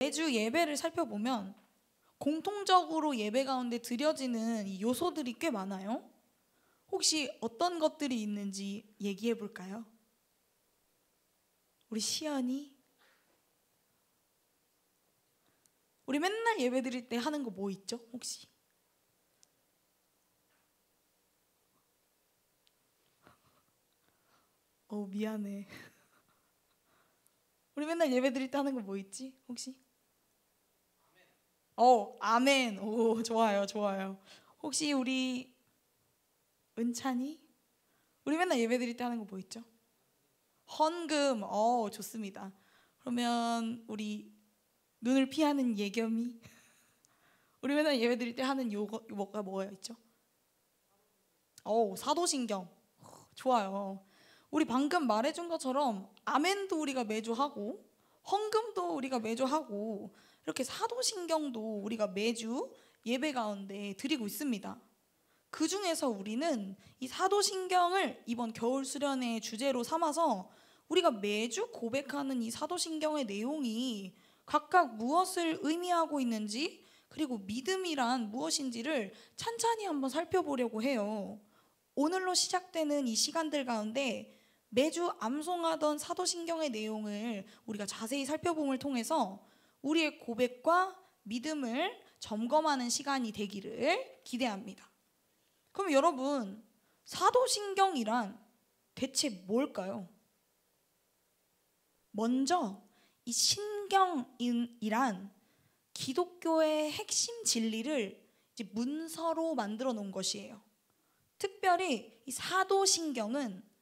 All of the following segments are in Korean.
매주 예배를 살펴보면 공통적으로 예배 가운데 드려지는 이 요소들이 꽤 많아요. 혹시 어떤 것들이 있는지 얘기해 볼까요? 우리 시연이, 우리 맨날 예배 드릴 때 하는 거 뭐 있죠? 혹시? 미안해. 우리 맨날 예배 드릴 때 하는 거 뭐 있지? 혹시? 아멘. 오, 좋아요, 좋아요. 혹시 우리 은찬이? 우리 맨날 예배 드릴 때 하는 거 뭐 있죠? 헌금. 좋습니다. 그러면 우리 눈을 피하는 예겸이? 우리 맨날 예배 드릴 때 하는 뭐가 있죠? 사도신경. 좋아요. 우리 방금 말해준 것처럼 아멘도 우리가 매주 하고 헌금도 우리가 매주 하고 이렇게 사도신경도 우리가 매주 예배 가운데 드리고 있습니다. 그 중에서 우리는 이 사도신경을 이번 겨울 수련의 주제로 삼아서 우리가 매주 고백하는 이 사도신경의 내용이 각각 무엇을 의미하고 있는지, 그리고 믿음이란 무엇인지를 찬찬히 한번 살펴보려고 해요. 오늘로 시작되는 이 시간들 가운데 매주 암송하던 사도신경의 내용을 우리가 자세히 살펴봄을 통해서 우리의 고백과 믿음을 점검하는 시간이 되기를 기대합니다. 그럼 여러분, 사도신경이란 대체 뭘까요? 먼저 이 신경이란 기독교의 핵심 진리를 이제 문서로 만들어 놓은 것이에요. 특별히 이 사도신경은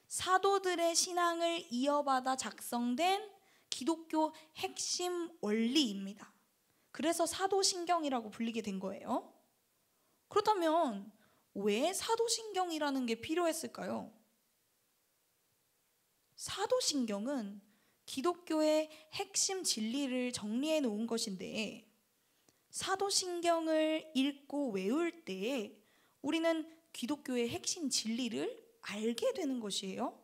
사도들의 신앙을 이어받아 작성된 기독교 핵심 원리입니다. 그래서 사도신경이라고 불리게 된 거예요. 그렇다면 왜 사도신경이라는 게 필요했을까요? 사도신경은 기독교의 핵심 진리를 정리해 놓은 것인데, 사도신경을 읽고 외울 때 우리는 기독교의 핵심 진리를 알게 되는 것이에요.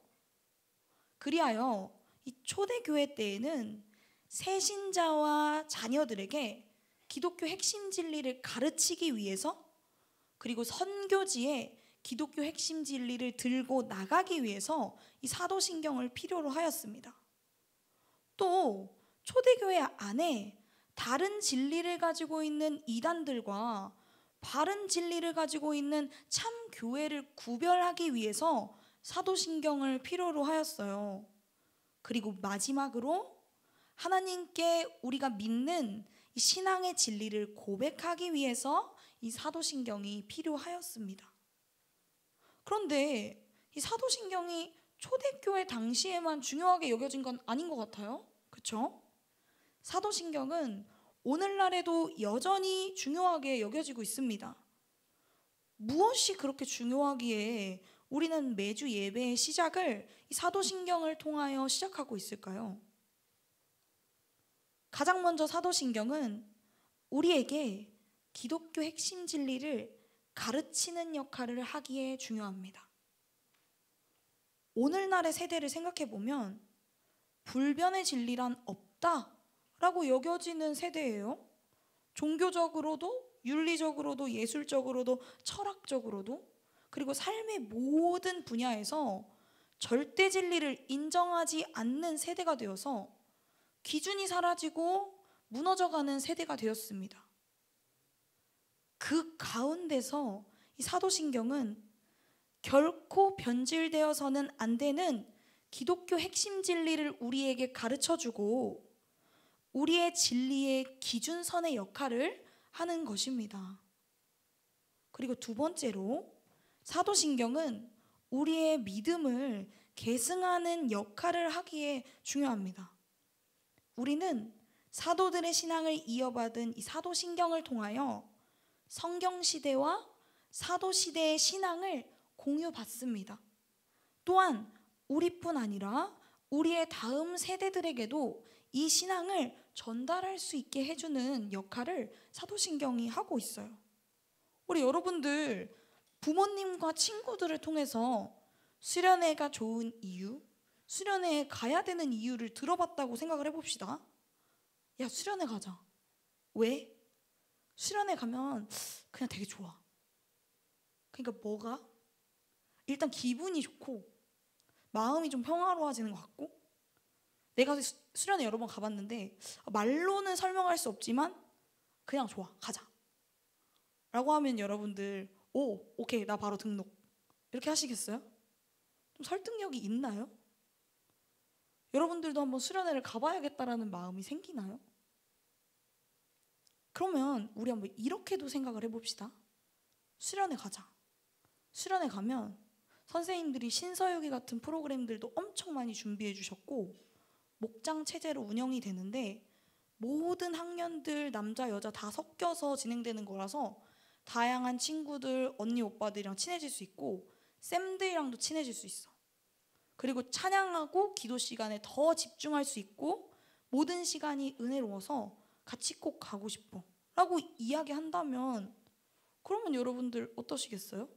그리하여 이 초대교회 때에는 새신자와 자녀들에게 기독교 핵심 진리를 가르치기 위해서, 그리고 선교지에 기독교 핵심 진리를 들고 나가기 위해서 이 사도신경을 필요로 하였습니다. 또 초대교회 안에 다른 진리를 가지고 있는 이단들과 바른 진리를 가지고 있는 참 교회를 구별하기 위해서 사도신경을 필요로 하였어요. 그리고 마지막으로 하나님께 우리가 믿는 이 신앙의 진리를 고백하기 위해서 이 사도신경이 필요하였습니다. 그런데 이 사도신경이 초대교회 당시에만 중요하게 여겨진 건 아닌 것 같아요. 그렇죠? 사도신경은 오늘날에도 여전히 중요하게 여겨지고 있습니다. 무엇이 그렇게 중요하기에 우리는 매주 예배의 시작을 이 사도신경을 통하여 시작하고 있을까요? 가장 먼저 사도신경은 우리에게 기독교 핵심 진리를 가르치는 역할을 하기에 중요합니다. 오늘날의 세대를 생각해 보면 불변의 진리란 없다라고 여겨지는 세대예요. 종교적으로도, 윤리적으로도, 예술적으로도, 철학적으로도, 그리고 삶의 모든 분야에서 절대 진리를 인정하지 않는 세대가 되어서 기준이 사라지고 무너져가는 세대가 되었습니다. 그 가운데서 이 사도신경은 결코 변질되어서는 안 되는 기독교 핵심 진리를 우리에게 가르쳐주고 우리의 진리의 기준선의 역할을 하는 것입니다. 그리고 두 번째로 사도신경은 우리의 믿음을 계승하는 역할을 하기에 중요합니다. 우리는 사도들의 신앙을 이어받은 이 사도신경을 통하여 성경시대와 사도시대의 신앙을 공유받습니다. 또한 우리뿐 아니라 우리의 다음 세대들에게도 이 신앙을 전달할 수 있게 해주는 역할을 사도신경이 하고 있어요. 우리 여러분들 부모님과 친구들을 통해서 수련회가 좋은 이유, 수련회에 가야 되는 이유를 들어봤다고 생각을 해봅시다. 야, 수련회 가자. 왜? 수련회 가면 그냥 되게 좋아. 그러니까 뭐가? 일단 기분이 좋고 마음이 좀 평화로워지는 것 같고, 내가 수련회 여러 번 가봤는데 말로는 설명할 수 없지만 그냥 좋아, 가자 라고 하면 여러분들 오케이, 나 바로 등록 이렇게 하시겠어요? 좀 설득력이 있나요? 여러분들도 한번 수련회를 가봐야겠다라는 마음이 생기나요? 그러면 우리 한번 이렇게도 생각을 해봅시다. 수련회 가자. 수련회 가면 선생님들이 신서유기 같은 프로그램들도 엄청 많이 준비해 주셨고 목장 체제로 운영이 되는데 모든 학년들 남자 여자 다 섞여서 진행되는 거라서 다양한 친구들, 언니 오빠들이랑 친해질 수 있고 쌤들이랑도 친해질 수 있어. 그리고 찬양하고 기도 시간에 더 집중할 수 있고 모든 시간이 은혜로워서 같이 꼭 가고 싶어 라고 이야기한다면, 그러면 여러분들 어떠시겠어요?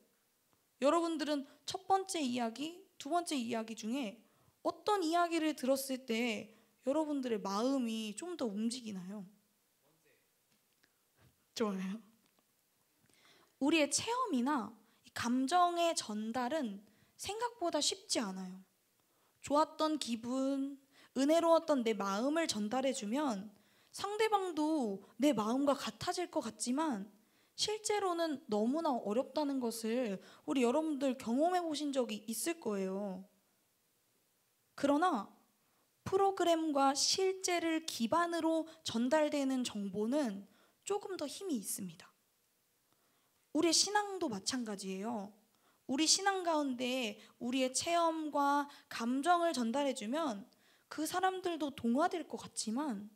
여러분들은 첫 번째 이야기, 두 번째 이야기 중에 어떤 이야기를 들었을 때 여러분들의 마음이 좀 더 움직이나요? 좋아요. 우리의 체험이나 감정의 전달은 생각보다 쉽지 않아요. 좋았던 기분, 은혜로웠던 내 마음을 전달해주면 상대방도 내 마음과 같아질 것 같지만 실제로는 너무나 어렵다는 것을 우리 여러분들 경험해 보신 적이 있을 거예요. 그러나 프로그램과 실제를 기반으로 전달되는 정보는 조금 더 힘이 있습니다. 우리의 신앙도 마찬가지예요. 우리 신앙 가운데 우리의 체험과 감정을 전달해주면 그 사람들도 동화될 것 같지만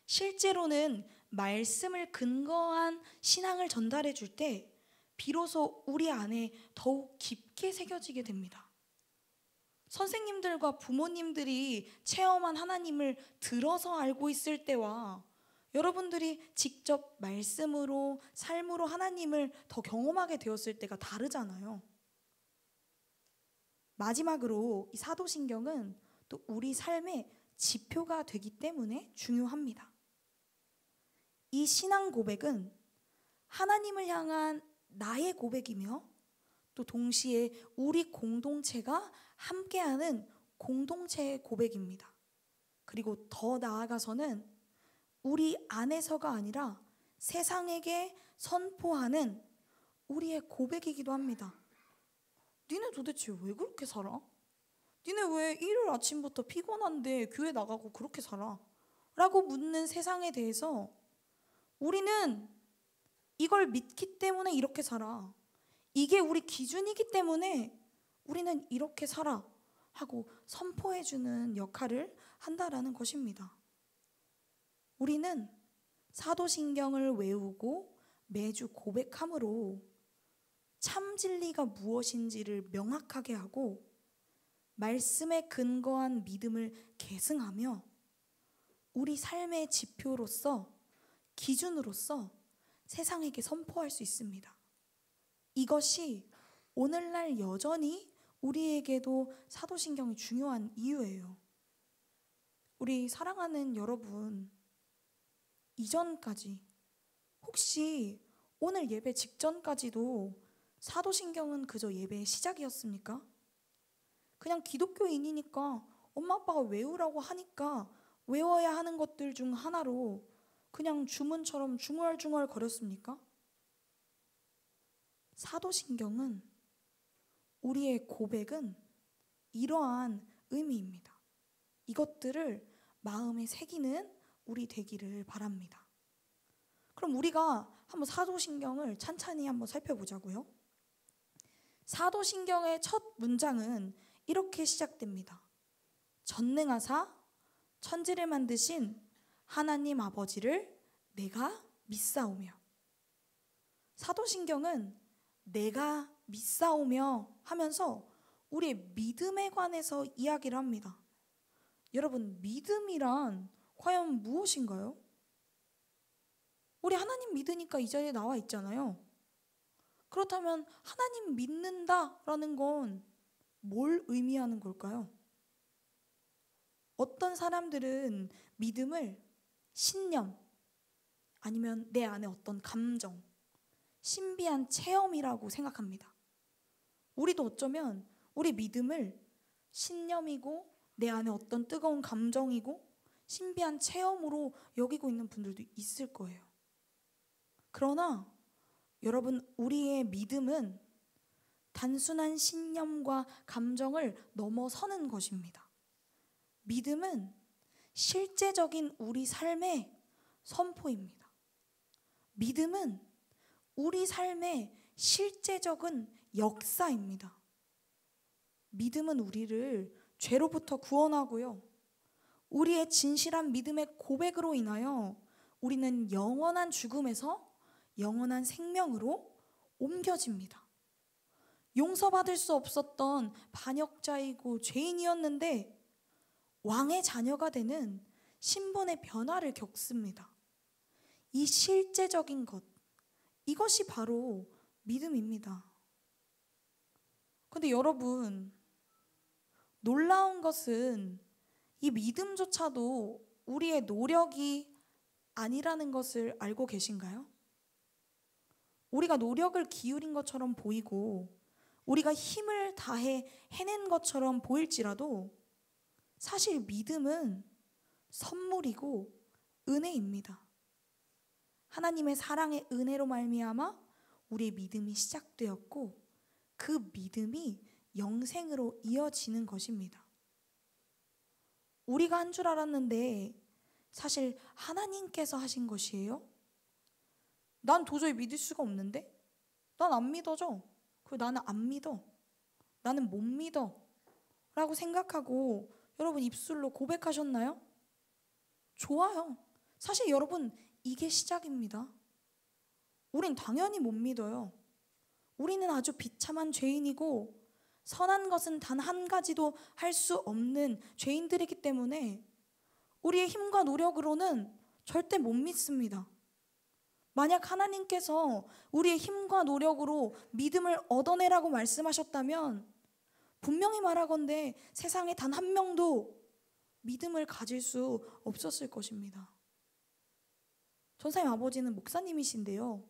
실제로는 말씀을 근거한 신앙을 전달해 줄 때 비로소 우리 안에 더욱 깊게 새겨지게 됩니다. 선생님들과 부모님들이 체험한 하나님을 들어서 알고 있을 때와 여러분들이 직접 말씀으로, 삶으로 하나님을 더 경험하게 되었을 때가 다르잖아요. 마지막으로 이 사도신경은 또 우리 삶의 지표가 되기 때문에 중요합니다. 이 신앙 고백은 하나님을 향한 나의 고백이며 또 동시에 우리 공동체가 함께하는 공동체의 고백입니다. 그리고 더 나아가서는 우리 안에서가 아니라 세상에게 선포하는 우리의 고백이기도 합니다. 니네 도대체 왜 그렇게 살아? 니네 왜 일요일 아침부터 피곤한데 교회 나가고 그렇게 살아? 라고 묻는 세상에 대해서 우리는 이걸 믿기 때문에 이렇게 살아. 이게 우리 기준이기 때문에 우리는 이렇게 살아 하고 선포해주는 역할을 한다라는 것입니다. 우리는 사도신경을 외우고 매주 고백함으로 참 진리가 무엇인지를 명확하게 하고 말씀에 근거한 믿음을 계승하며 우리 삶의 지표로서, 기준으로서 세상에게 선포할 수 있습니다. 이것이 오늘날 여전히 우리에게도 사도신경이 중요한 이유예요. 우리 사랑하는 여러분, 이전까지 혹시 오늘 예배 직전까지도 사도신경은 그저 예배의 시작이었습니까? 그냥 기독교인이니까 엄마 아빠가 외우라고 하니까 외워야 하는 것들 중 하나로 그냥 주문처럼 중얼중얼 거렸습니까? 사도신경은, 우리의 고백은 이러한 의미입니다. 이것들을 마음에 새기는 우리 되기를 바랍니다. 그럼 우리가 한번 사도신경을 찬찬히 한번 살펴보자고요. 사도신경의 첫 문장은 이렇게 시작됩니다. 전능하사 천지를 만드신 하나님 아버지를 내가 믿사오며. 사도신경은 내가 믿사오며 하면서 우리의 믿음에 관해서 이야기를 합니다. 여러분, 믿음이란 과연 무엇인가요? 우리 하나님 믿으니까 이 자리에 나와 있잖아요. 그렇다면 하나님 믿는다라는 건 뭘 의미하는 걸까요? 어떤 사람들은 믿음을 신념, 아니면 내 안에 어떤 감정, 신비한 체험이라고 생각합니다. 우리도 어쩌면 우리 믿음을 신념이고 내 안에 어떤 뜨거운 감정이고 신비한 체험으로 여기고 있는 분들도 있을 거예요. 그러나 여러분, 우리의 믿음은 단순한 신념과 감정을 넘어서는 것입니다. 믿음은 실제적인 우리 삶의 선포입니다. 믿음은 우리 삶의 실제적인 역사입니다. 믿음은 우리를 죄로부터 구원하고요, 우리의 진실한 믿음의 고백으로 인하여 우리는 영원한 죽음에서 영원한 생명으로 옮겨집니다. 용서받을 수 없었던 반역자이고 죄인이었는데 왕의 자녀가 되는 신분의 변화를 겪습니다. 이 실제적인 것, 이것이 바로 믿음입니다. 근데 여러분, 놀라운 것은 이 믿음조차도 우리의 노력이 아니라는 것을 알고 계신가요? 우리가 노력을 기울인 것처럼 보이고 우리가 힘을 다해 해낸 것처럼 보일지라도 사실 믿음은 선물이고 은혜입니다. 하나님의 사랑의 은혜로 말미암아 우리의 믿음이 시작되었고 그 믿음이 영생으로 이어지는 것입니다. 우리가 한 줄 알았는데 사실 하나님께서 하신 것이에요? 난 도저히 믿을 수가 없는데? 난 안 믿어져. 나는 안 믿어. 나는 못 믿어. 라고 생각하고 여러분 입술로 고백하셨나요? 좋아요. 사실 여러분, 이게 시작입니다. 우린 당연히 못 믿어요. 우리는 아주 비참한 죄인이고 선한 것은 단 한 가지도 할 수 없는 죄인들이기 때문에 우리의 힘과 노력으로는 절대 못 믿습니다. 만약 하나님께서 우리의 힘과 노력으로 믿음을 얻어내라고 말씀하셨다면 분명히 말하건대 세상에 단 한 명도 믿음을 가질 수 없었을 것입니다. 전사님 아버지는 목사님이신데요,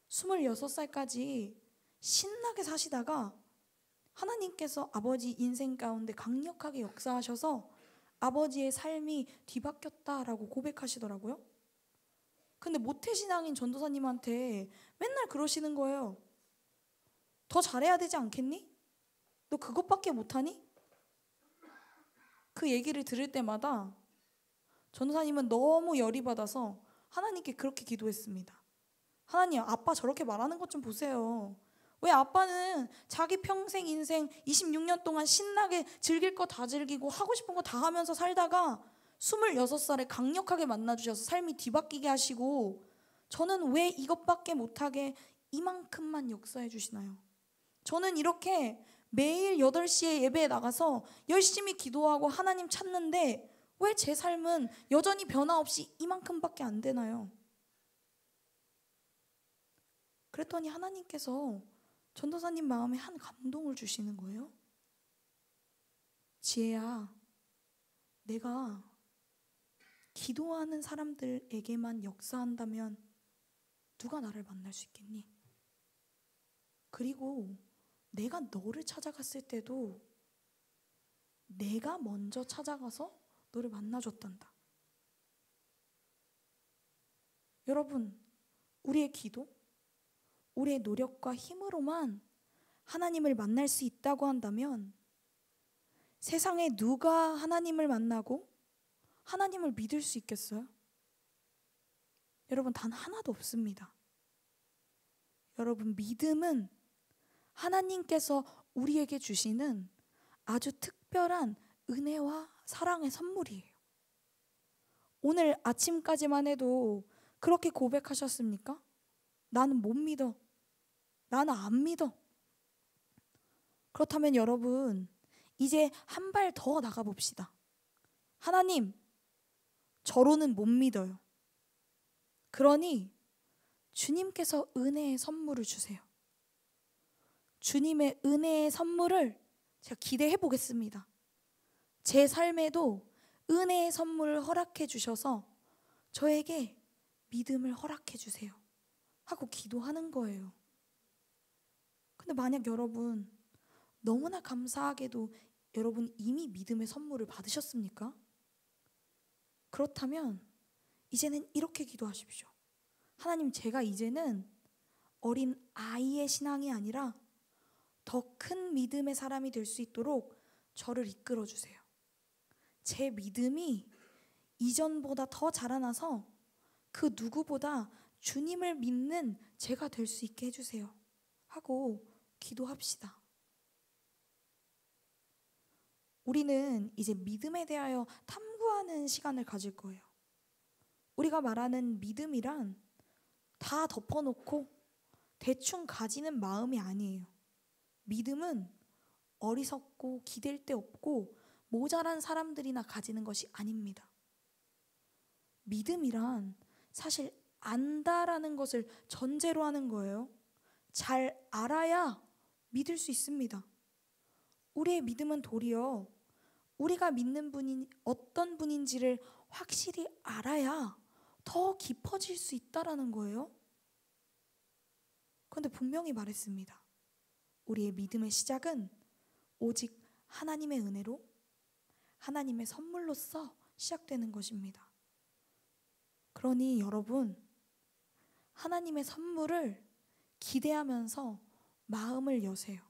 26살까지 신나게 사시다가 하나님께서 아버지 인생 가운데 강력하게 역사하셔서 아버지의 삶이 뒤바뀌었다라고 고백하시더라고요. 근데 모태신앙인 전도사님한테 맨날 그러시는 거예요. 더 잘해야 되지 않겠니? 너 그것밖에 못하니? 그 얘기를 들을 때마다 전도사님은 너무 열이 받아서 하나님께 그렇게 기도했습니다. 하나님, 아빠 저렇게 말하는 것 좀 보세요. 왜 아빠는 자기 평생 인생 26년 동안 신나게 즐길 거 다 즐기고 하고 싶은 거 다 하면서 살다가 26살에 강력하게 만나주셔서 삶이 뒤바뀌게 하시고 저는 왜 이것밖에 못하게 이만큼만 역사해 주시나요? 저는 이렇게 매일 8시에 예배에 나가서 열심히 기도하고 하나님 찾는데 왜 제 삶은 여전히 변화 없이 이만큼밖에 안 되나요? 그랬더니 하나님께서 전도사님 마음에 한 감동을 주시는 거예요. 지혜야, 내가 기도하는 사람들에게만 역사한다면 누가 나를 만날 수 있겠니? 그리고 내가 너를 찾아갔을 때도 내가 먼저 찾아가서 너를 만나줬단다. 여러분, 우리의 기도, 우리의 노력과 힘으로만 하나님을 만날 수 있다고 한다면 세상에 누가 하나님을 만나고 하나님을 믿을 수 있겠어요? 여러분, 단 하나도 없습니다. 여러분, 믿음은 하나님께서 우리에게 주시는 아주 특별한 은혜와 사랑의 선물이에요. 오늘 아침까지만 해도 그렇게 고백하셨습니까? 나는 못 믿어. 나는 안 믿어. 그렇다면 여러분, 이제 한 발 더 나가봅시다. 하나님, 저로는 못 믿어요. 그러니 주님께서 은혜의 선물을 주세요. 주님의 은혜의 선물을 제가 기대해 보겠습니다. 제 삶에도 은혜의 선물을 허락해 주셔서 저에게 믿음을 허락해 주세요 하고 기도하는 거예요. 근데 만약 여러분 너무나 감사하게도 여러분 이미 믿음의 선물을 받으셨습니까? 그렇다면 이제는 이렇게 기도하십시오. 하나님, 제가 이제는 어린 아이의 신앙이 아니라 더 큰 믿음의 사람이 될 수 있도록 저를 이끌어 주세요. 제 믿음이 이전보다 더 자라나서 그 누구보다 주님을 믿는 제가 될 수 있게 해주세요 하고 기도합시다. 우리는 이제 믿음에 대하여 탐구하는 시간을 가질 거예요. 우리가 말하는 믿음이란 다 덮어놓고 대충 가지는 마음이 아니에요. 믿음은 어리석고 기댈 데 없고 모자란 사람들이나 가지는 것이 아닙니다. 믿음이란 사실 안다라는 것을 전제로 하는 거예요. 잘 알아야 믿을 수 있습니다. 우리의 믿음은 도리어 우리가 믿는 분이 어떤 분인지를 확실히 알아야 더 깊어질 수 있다라는 거예요. 그런데 분명히 말했습니다. 우리의 믿음의 시작은 오직 하나님의 은혜로, 하나님의 선물로서 시작되는 것입니다. 그러니 여러분, 하나님의 선물을 기대하면서 마음을 여세요.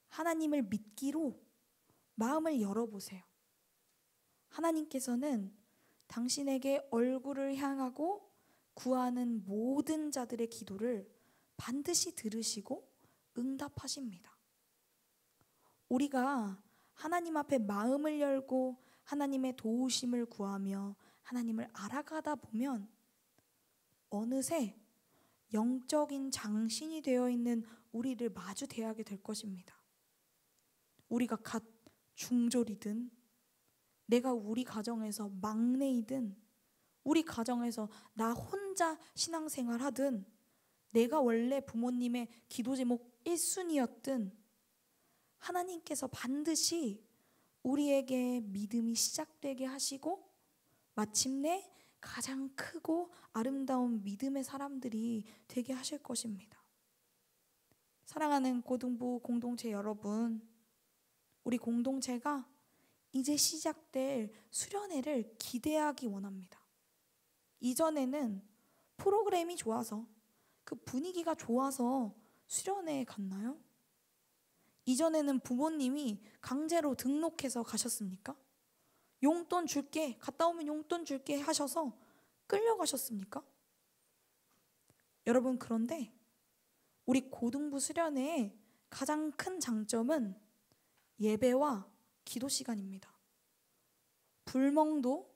하나님을 믿기로 마음을 열어보세요. 하나님께서는 당신에게 얼굴을 향하고 구하는 모든 자들의 기도를 반드시 들으시고 응답하십니다. 우리가 하나님 앞에 마음을 열고 하나님의 도우심을 구하며 하나님을 알아가다 보면 어느새 영적인 장신이 되어 있는 우리를 마주 대하게 될 것입니다. 우리가 갓 중졸이든, 내가 우리 가정에서 막내이든, 우리 가정에서 나 혼자 신앙생활 하든, 내가 원래 부모님의 기도 제목 1순위였든 하나님께서 반드시 우리에게 믿음이 시작되게 하시고 마침내 가장 크고 아름다운 믿음의 사람들이 되게 하실 것입니다. 사랑하는 고등부 공동체 여러분, 우리 공동체가 이제 시작될 수련회를 기대하기 원합니다. 이전에는 프로그램이 좋아서, 그 분위기가 좋아서 수련회에 갔나요? 이전에는 부모님이 강제로 등록해서 가셨습니까? 용돈 줄게, 갔다 오면 용돈 줄게 하셔서 끌려가셨습니까? 여러분, 그런데 우리 고등부 수련회의 가장 큰 장점은 예배와 기도 시간입니다. 불멍도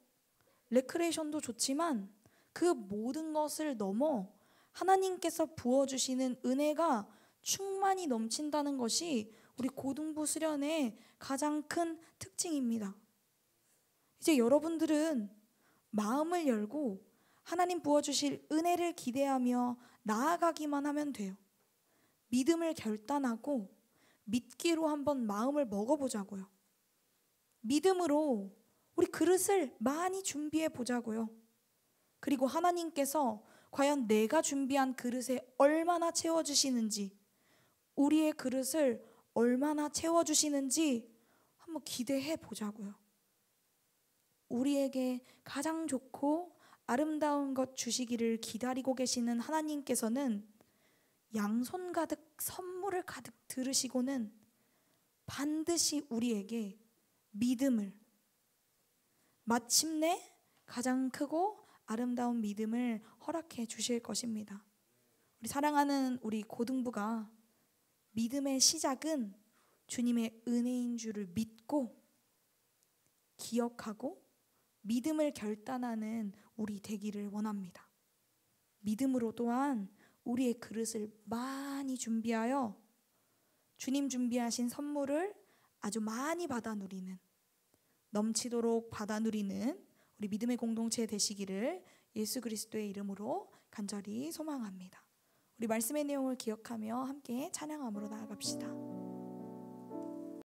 레크레이션도 좋지만 그 모든 것을 넘어 하나님께서 부어주시는 은혜가 충만히 넘친다는 것이 우리 고등부 수련회의 가장 큰 특징입니다. 이제 여러분들은 마음을 열고 하나님 부어주실 은혜를 기대하며 나아가기만 하면 돼요. 믿음을 결단하고 믿기로 한번 마음을 먹어보자고요. 믿음으로 우리 그릇을 많이 준비해 보자고요. 그리고 하나님께서 과연 내가 준비한 그릇에 얼마나 채워주시는지, 우리의 그릇을 얼마나 채워주시는지 한번 기대해 보자고요. 우리에게 가장 좋고 아름다운 것 주시기를 기다리고 계시는 하나님께서는 양손 가득 선물을 가득 들으시고는 반드시 우리에게 믿음을, 마침내 가장 크고 아름다운 믿음을 허락해 주실 것입니다. 우리 사랑하는 우리 고등부가 믿음의 시작은 주님의 은혜인 줄을 믿고 기억하고 믿음을 결단하는 우리 되기를 원합니다. 믿음으로 또한 우리의 그릇을 많이 준비하여 주님 준비하신 선물을 아주 많이 받아 누리는, 넘치도록 받아 누리는 우리 믿음의 공동체 되시기를 예수 그리스도의 이름으로 간절히 소망합니다. 우리 말씀의 내용을 기억하며 함께 찬양함으로 나아갑시다.